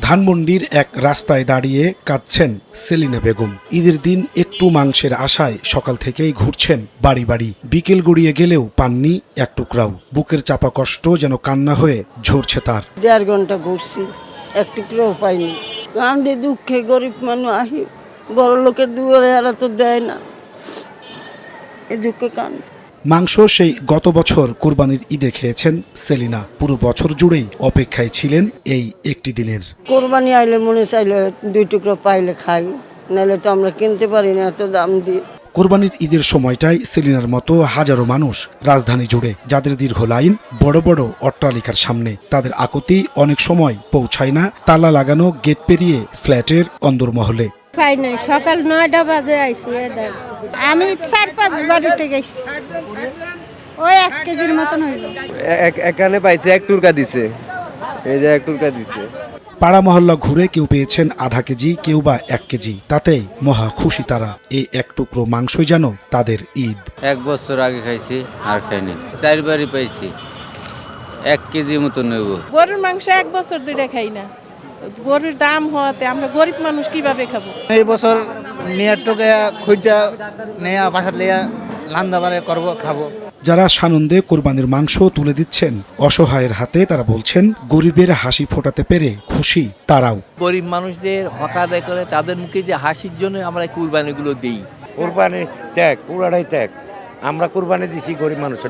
ধানমন্ডির এক রাস্তায় দাঁড়িয়ে কাঁদছেন সেলিনা বেগম। ঈদের দিন একটু মাংসের আশায় সকাল থেকেই ঘুরছেন বাড়ি বাড়ি। বিকেল গড়িয়ে গেলেও পাননি এক টুকরাও। বুকের চাপা কষ্ট যেন কান্না হয়ে ঝরছে তার। 1.5 ঘন্টা ঘুরছি, এক টুকরাও পাইনি। কান্দে দুঃখে, গরিব মানুষ আহি, বড় লোকের দুয়ারে এরা তো দেয় না, এ দুঃখে কান্দ। মাংস সেই গত বছর কোরবানির ঈদে খেয়েছেন সেলিনা। পুরো বছর জুড়েই অপেক্ষায় ছিলেন এই একটি দিনের। কোরবানি আইলে মনে চাইলে 2 টুকরো পাইলে খাই, নাহলে তো আমরা কিনতে পারি না এত দাম দিয়ে। কোরবানির ঈদের সময়টাই সেলিনার মতো হাজারো মানুষ রাজধানী জুড়ে, যাদের দীর্ঘ লাইন বড় বড় অট্টালিকার সামনে। তাদের আকুতি অনেক সময় পৌঁছায় না তালা লাগানো গেট পেরিয়ে ফ্ল্যাটের অন্দরমহলে। পাই নাই, সকাল 9টা বাজে আইছি। আমি 4-5 বাড়িতে গেছি, ওই 1 কেজির মতন হইল। এখানে পাইছে 1 টুরকা দিছে, এই যে 1 টুরকা দিছে। পাড়া মহল্লা ঘুরে কেউ পেয়েছেন আধা কেজি, কেউ বা 1 কেজি। তাতেই মহা খুশি তারা। এই এক টুকরো মাংসই যেন তাদের ঈদ। 1 বছর আগে খাইছি, আর খাইনি। 4 বারই পাইছি, 1 কেজি মতো নেব। গরুর মাংস 1 বছর ধরে খাই না, গরুর দাম হওয়াতে আমরা গরিব মানুষ কিভাবে খাবো। এই বছর নিয়ার টোকে খুঁজা নেয়া বাসাত লিয়া লান্দাবারে করবো, খাবো। যারা সানন্দে কোরবানির মাংস তুলে দিচ্ছেন অসহায়ের হাতে, তারা বলছেন গরিবের হাসি ফোটাতে পেরে খুশি তারাও। গরিব মানুষদের হক আদায় করে তাদের মুখে যে হাসির জন্য আমরা কুরবানিগুলো দিই। কোরবানি ত্যাগ, পুরাটাই ত্যাগ। আমরা কোরবানি দিছি গরিব মানুষের।